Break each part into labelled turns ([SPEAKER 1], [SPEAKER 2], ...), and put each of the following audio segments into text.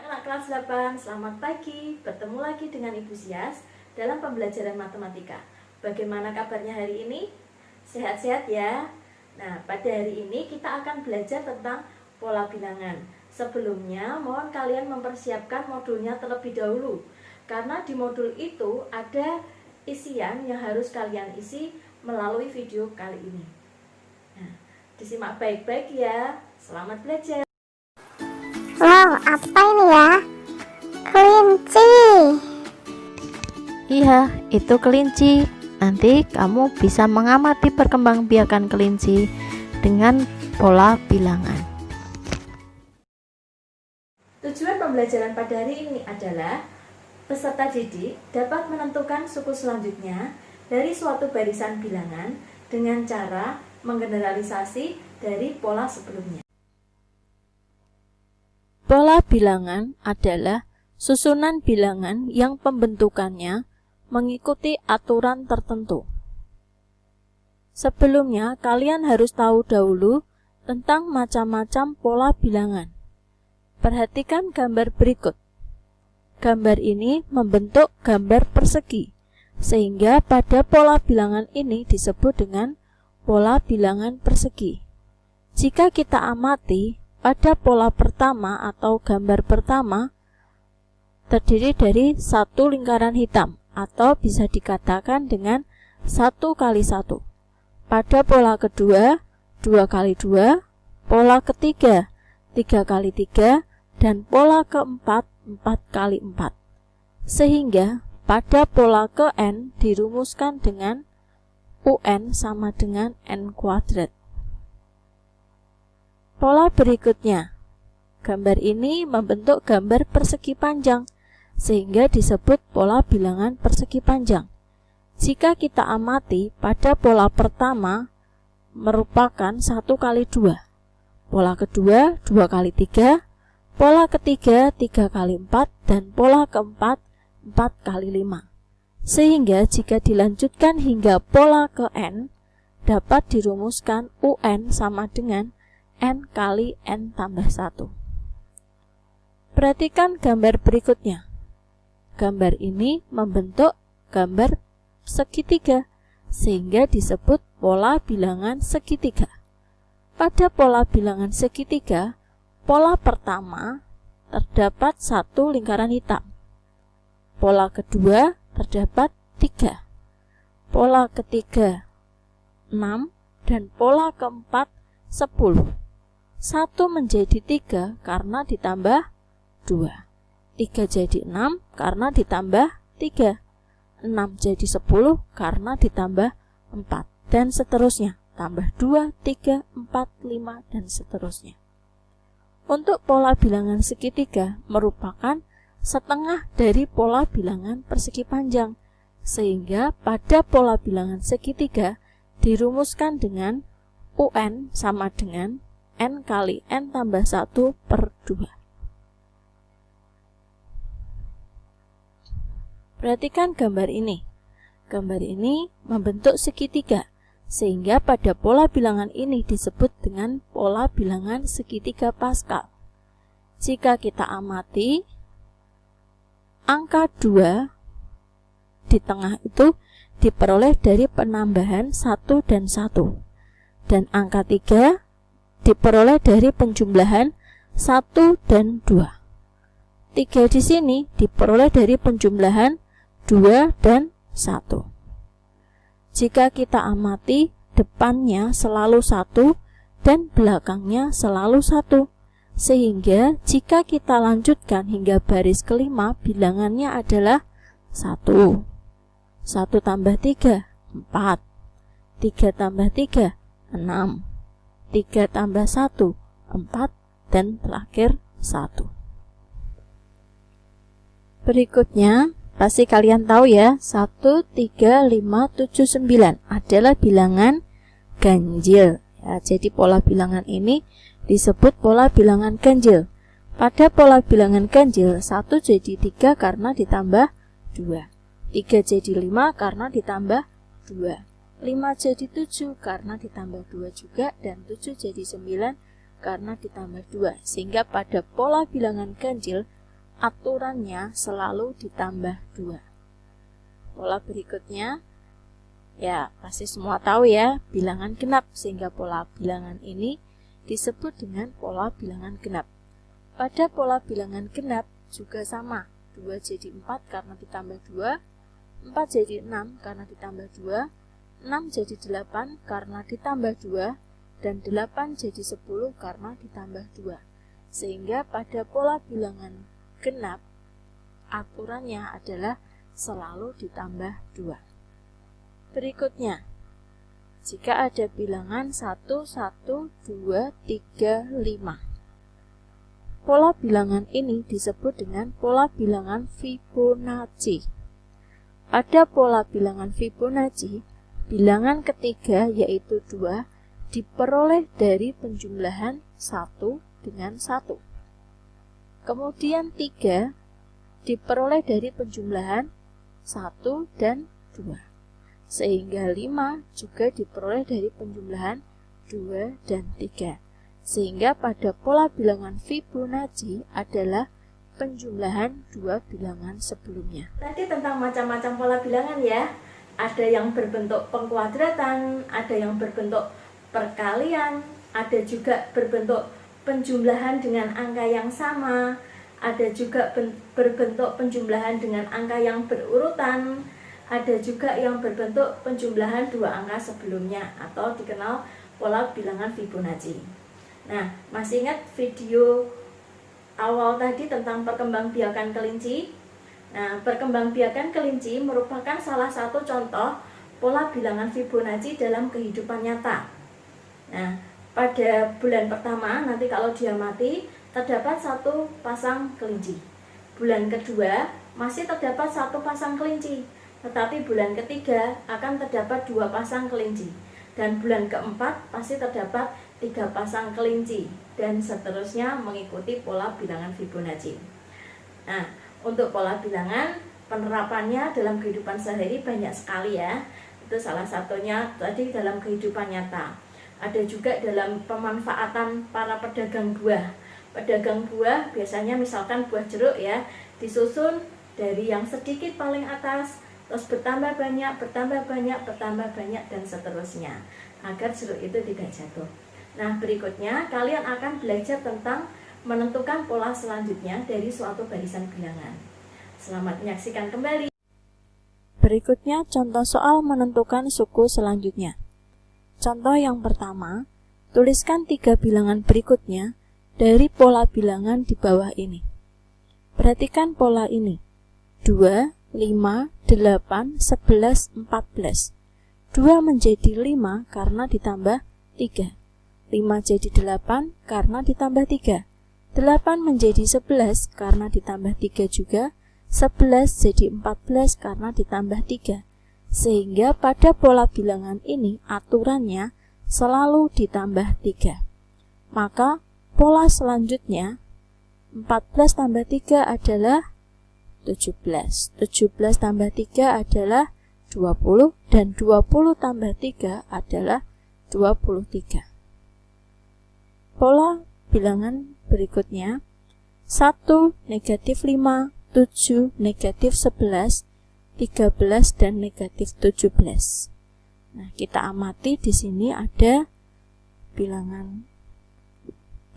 [SPEAKER 1] anak kelas 8, selamat pagi. Bertemu lagi dengan Ibu Sias dalam pembelajaran matematika. Bagaimana kabarnya hari ini? Sehat-sehat ya? Nah, pada hari ini kita akan belajar tentang pola bilangan. Sebelumnya, mohon kalian mempersiapkan modulnya terlebih dahulu. Karena di modul itu ada isian yang harus kalian isi melalui video kali ini. Nah, disimak baik-baik ya. Selamat belajar.
[SPEAKER 2] Wow, apa ini ya? Kelinci.
[SPEAKER 3] Iya, itu kelinci. Nanti kamu bisa mengamati perkembangbiakan kelinci dengan pola bilangan.
[SPEAKER 1] Tujuan pembelajaran pada hari ini adalah peserta didik dapat menentukan suku selanjutnya dari suatu barisan bilangan dengan cara menggeneralisasi dari pola sebelumnya.
[SPEAKER 3] Pola bilangan adalah susunan bilangan yang pembentukannya mengikuti aturan tertentu. Sebelumnya, kalian harus tahu dahulu tentang macam-macam pola bilangan. Perhatikan gambar berikut. Gambar ini membentuk gambar persegi, sehingga pada pola bilangan ini disebut dengan pola bilangan persegi. Jika kita amati, pada pola pertama atau gambar pertama terdiri dari satu lingkaran hitam atau bisa dikatakan dengan 1 kali 1. Pada pola kedua 2 kali 2, pola ketiga 3 kali 3, dan pola keempat 4 kali 4. Sehingga pada pola ke n dirumuskan dengan UN sama dengan n kuadrat. Pola berikutnya, gambar ini membentuk gambar persegi panjang, sehingga disebut pola bilangan persegi panjang. Jika kita amati, pada pola pertama merupakan 1 kali 2, pola kedua 2 kali 3, pola ketiga 3 kali 4, dan pola keempat 4 kali 5. Sehingga jika dilanjutkan hingga pola ke n, dapat dirumuskan UN sama dengan n kali n tambah 1. Perhatikan gambar berikutnya. Gambar ini membentuk gambar segitiga, sehingga disebut pola bilangan segitiga. Pada pola bilangan segitiga, pola pertama terdapat 1 lingkaran hitam. Pola kedua terdapat 3. Pola ketiga 6, dan pola keempat 10. 1 menjadi 3 karena ditambah 2. 3 jadi 6 karena ditambah 3. 6 jadi 10 karena ditambah 4. Dan seterusnya. Tambah 2, 3, 4, 5, dan seterusnya. Untuk pola bilangan segitiga merupakan setengah dari pola bilangan persegi panjang. Sehingga pada pola bilangan segitiga dirumuskan dengan UN sama dengan n kali n tambah 1 per 2. Perhatikan gambar ini. Gambar ini membentuk segitiga, sehingga pada pola bilangan ini disebut dengan pola bilangan segitiga Pascal. Jika kita amati, angka 2 di tengah itu diperoleh dari penambahan 1 dan 1. Dan angka 3 diperoleh dari penjumlahan 1 dan 2. 3 di sini diperoleh dari penjumlahan 2 dan 1. Jika kita amati, depannya selalu 1 dan belakangnya selalu 1. Sehingga jika kita lanjutkan hingga baris kelima, bilangannya adalah 1. 1 tambah 3, 4. 3 tambah 3, 6. 3 tambah 1, 4, dan terakhir 1. Berikutnya, pasti kalian tahu ya, 1, 3, 5, 7, 9 adalah bilangan ganjil. Ya, jadi pola bilangan ini disebut pola bilangan ganjil. Pada pola bilangan ganjil, 1 jadi 3 karena ditambah 2. 3 jadi 5 karena ditambah 2. 5 jadi 7 karena ditambah 2 juga, dan 7 jadi 9 karena ditambah 2. Sehingga pada pola bilangan ganjil aturannya selalu ditambah 2. Pola berikutnya, ya pasti semua tahu ya, bilangan genap, sehingga pola bilangan ini disebut dengan pola bilangan genap. Pada pola bilangan genap juga sama, 2 jadi 4 karena ditambah 2, 4 jadi 6 karena ditambah 2, 6 jadi 8 karena ditambah 2, dan 8 jadi 10 karena ditambah 2. Sehingga pada pola bilangan genap, aturannya adalah selalu ditambah 2. Berikutnya, jika ada bilangan 1, 1, 2, 3, 5. Pola bilangan ini disebut dengan pola bilangan Fibonacci. Pada pola bilangan Fibonacci, bilangan ketiga yaitu 2 diperoleh dari penjumlahan 1 dengan 1. Kemudian 3 diperoleh dari penjumlahan 1 dan 2. Sehingga 5 juga diperoleh dari penjumlahan 2 dan 3. Sehingga pada pola bilangan Fibonacci adalah penjumlahan 2 bilangan sebelumnya.
[SPEAKER 1] Tadi tentang macam-macam pola bilangan ya. Ada yang berbentuk pengkuadratan, ada yang berbentuk perkalian, ada juga berbentuk penjumlahan dengan angka yang sama, ada juga berbentuk penjumlahan dengan angka yang berurutan, ada juga yang berbentuk penjumlahan 2 angka sebelumnya atau dikenal pola bilangan Fibonacci. Nah, masih ingat video awal tadi tentang perkembangbiakan kelinci? Nah, perkembangbiakan kelinci merupakan salah satu contoh pola bilangan Fibonacci dalam kehidupan nyata. Nah, pada bulan pertama nanti kalau dia mati terdapat 1 pasang kelinci. Bulan kedua masih terdapat 1 pasang kelinci, tetapi bulan ketiga akan terdapat 2 pasang kelinci, dan bulan keempat pasti terdapat 3 pasang kelinci, dan seterusnya mengikuti pola bilangan Fibonacci. Nah, untuk pola bilangan penerapannya dalam kehidupan sehari banyak sekali ya. Itu salah satunya tadi dalam kehidupan nyata. Ada juga dalam pemanfaatan para pedagang buah. Pedagang buah biasanya misalkan buah jeruk ya, disusun dari yang sedikit paling atas, terus bertambah banyak, bertambah banyak, bertambah banyak, dan seterusnya, agar jeruk itu tidak jatuh. Nah, berikutnya kalian akan belajar tentang menentukan pola selanjutnya dari suatu barisan bilangan. Selamat menyaksikan kembali.
[SPEAKER 3] Berikutnya contoh soal menentukan suku selanjutnya. Contoh yang pertama, tuliskan 3 bilangan berikutnya dari pola bilangan di bawah ini. Perhatikan pola ini. 2, 5, 8, 11, 14. 2 menjadi 5 karena ditambah 3. 5 jadi 8 karena ditambah 3. 8 menjadi 11 karena ditambah 3 juga. 11 jadi 14 karena ditambah 3. Sehingga pada pola bilangan ini aturannya selalu ditambah 3. Maka pola selanjutnya 14 tambah 3 adalah 17. 17 tambah 3 adalah 20, dan 20 tambah 3 adalah 23. Pola bilangan berikutnya 1, negatif 5, 7, negatif 11, 13, dan negatif 17. Nah, kita amati di sini ada bilangan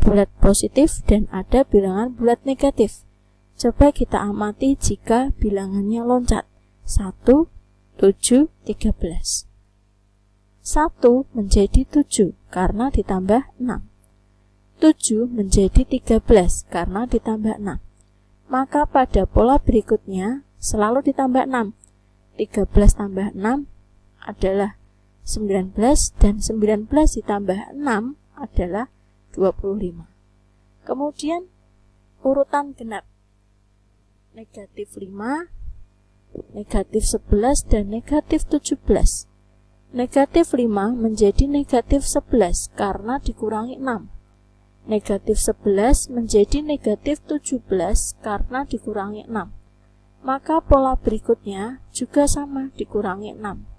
[SPEAKER 3] bulat positif dan ada bilangan bulat negatif. Coba kita amati jika bilangannya loncat. 1, 7, 13. 1 menjadi 7 karena ditambah 6. 7 menjadi 13 karena ditambah 6. Maka pada pola berikutnya selalu ditambah 6. 13 tambah 6 adalah 19, dan 19 ditambah 6 adalah 25. Kemudian urutan genap. Negatif 5, negatif 11, dan negatif 17. Negatif 5 menjadi negatif 11 karena dikurangi 6. Negatif 11 menjadi negatif 17 karena dikurangi 6. Maka pola berikutnya juga sama, dikurangi 6.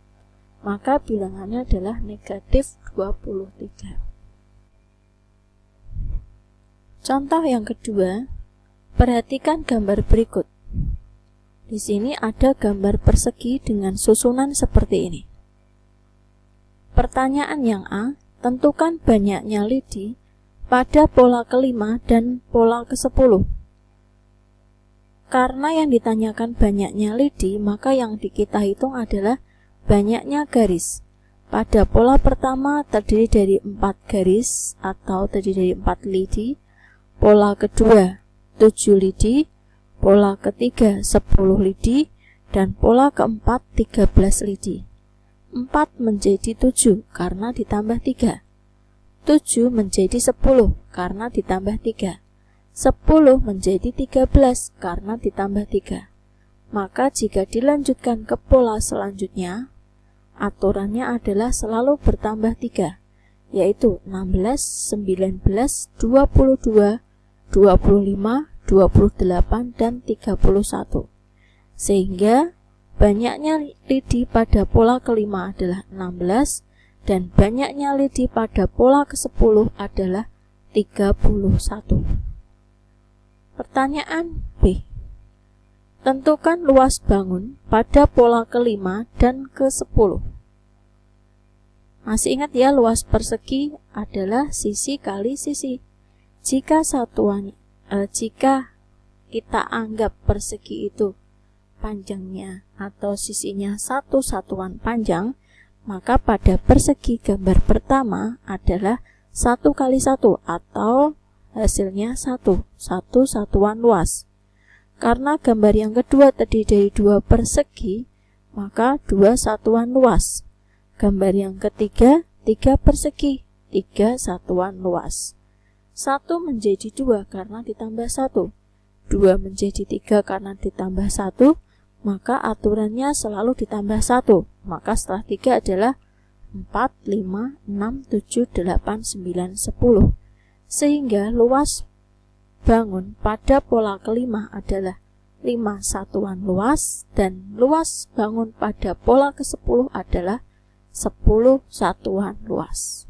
[SPEAKER 3] Maka bilangannya adalah negatif 23. Contoh yang kedua, Perhatikan gambar berikut. Di sini ada gambar persegi dengan susunan seperti ini. Pertanyaan yang A, tentukan banyaknya lidi pada pola kelima dan pola ke-10. Karena yang ditanyakan banyaknya lidi, maka yang kita hitung adalah banyaknya garis. Pada pola pertama terdiri dari 4 garis atau terdiri dari 4 lidi, pola kedua 7 lidi, pola ketiga 10 lidi, dan pola keempat 13 lidi. 4 menjadi 7 karena ditambah 3. 7 menjadi 10 karena ditambah 3. 10 menjadi 13 karena ditambah 3. Maka jika dilanjutkan ke pola selanjutnya, aturannya adalah selalu bertambah 3, yaitu 16, 19, 22, 25, 28, dan 31. Sehingga banyaknya lidi pada pola kelima adalah 16, dan banyaknya lidi pada pola ke-10 adalah 31. Pertanyaan B. Tentukan luas bangun pada pola kelima dan ke-10. Masih ingat ya, luas persegi adalah sisi kali sisi. Jika kita anggap persegi itu panjangnya atau sisinya satu satuan panjang, maka pada persegi gambar pertama adalah 1 kali 1 atau hasilnya 1 satuan luas. Karena gambar yang kedua terdiri dari 2 persegi, maka 2 satuan luas. Gambar yang ketiga 3 persegi, 3 satuan luas. 1 menjadi 2 karena ditambah 1. 2 menjadi 3 karena ditambah 1, maka aturannya selalu ditambah 1. Maka setelah 3 adalah 4, 5, 6, 7, 8, 9, 10. Sehingga luas bangun pada pola kelima adalah 5 satuan luas, dan luas bangun pada pola ke-10 adalah 10 satuan luas.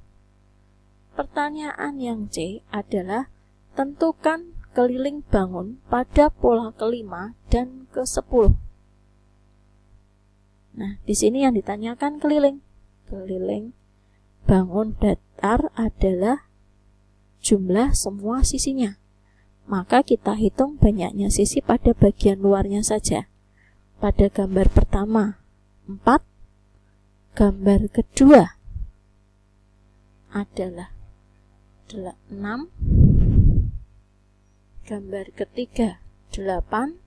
[SPEAKER 3] Pertanyaan yang C adalah tentukan keliling bangun pada pola kelima dan ke-10. Nah, di sini yang ditanyakan keliling. Keliling bangun datar adalah jumlah semua sisinya. Maka kita hitung banyaknya sisi pada bagian luarnya saja. Pada gambar pertama 4, gambar kedua adalah 6, gambar ketiga 8,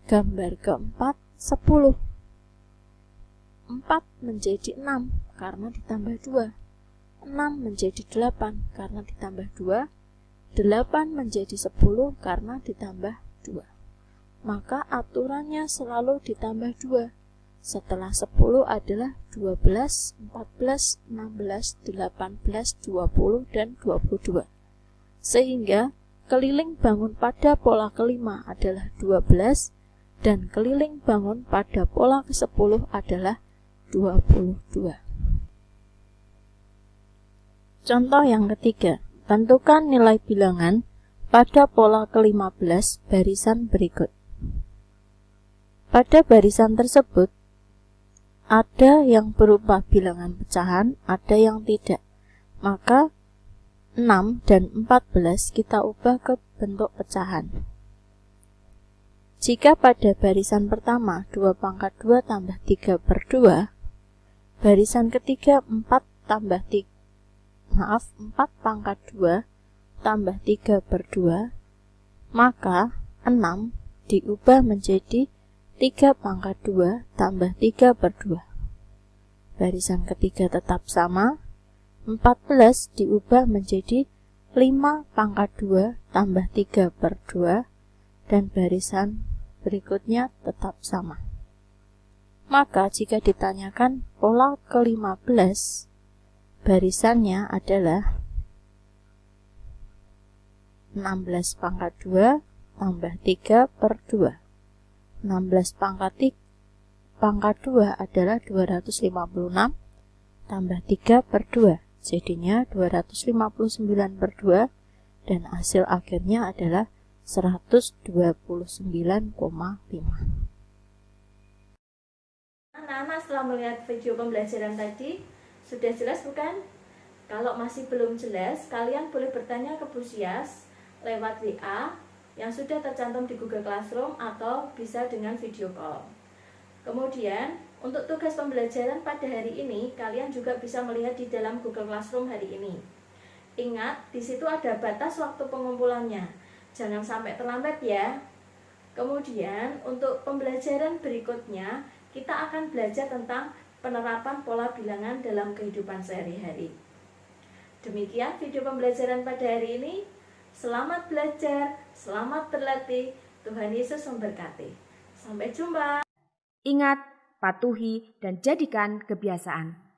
[SPEAKER 3] gambar keempat 10. 4 menjadi 6 karena ditambah 2. 6 menjadi 8 karena ditambah 2. 8 menjadi 10 karena ditambah 2. Maka aturannya selalu ditambah 2. Setelah 10 adalah 12, 14, 16, 18, 20, dan 22. Sehingga keliling bangun pada pola kelima adalah 12, dan keliling bangun pada pola ke-10 adalah 22. Contoh yang ketiga, tentukan nilai bilangan pada pola ke-15 barisan berikut. Pada barisan tersebut, ada yang berupa bilangan pecahan, ada yang tidak. Maka 6 dan 14 kita ubah ke bentuk pecahan. Jika pada barisan pertama 2 pangkat 2 tambah 3 per 2, barisan ketiga 4 pangkat 2 tambah 3 per 2, maka 6 diubah menjadi 3 pangkat 2 tambah 3 per 2. Barisan ketiga tetap sama, 14 diubah menjadi 5 pangkat 2 tambah 3 per 2, dan barisan berikutnya tetap sama. Maka jika ditanyakan pola ke-15, barisannya adalah 16 pangkat 2 tambah 3 per 2. 16 pangkat 2 adalah 256 tambah 3 per 2. Jadinya 259 per 2, dan hasil akhirnya adalah 129,5.
[SPEAKER 1] Anak-anak setelah melihat video pembelajaran tadi, sudah jelas bukan? Kalau masih belum jelas, kalian boleh bertanya ke Bu Sias lewat WA yang sudah tercantum di Google Classroom atau bisa dengan video call. Kemudian, untuk tugas pembelajaran pada hari ini, kalian juga bisa melihat di dalam Google Classroom hari ini. Ingat, di situ ada batas waktu pengumpulannya. Jangan sampai terlambat ya. Kemudian, untuk pembelajaran berikutnya, kita akan belajar tentang penerapan pola bilangan dalam kehidupan sehari-hari. Demikian video pembelajaran pada hari ini. Selamat belajar, selamat berlatih. Tuhan Yesus memberkati. Sampai jumpa.
[SPEAKER 4] Ingat, patuhi dan jadikan kebiasaan.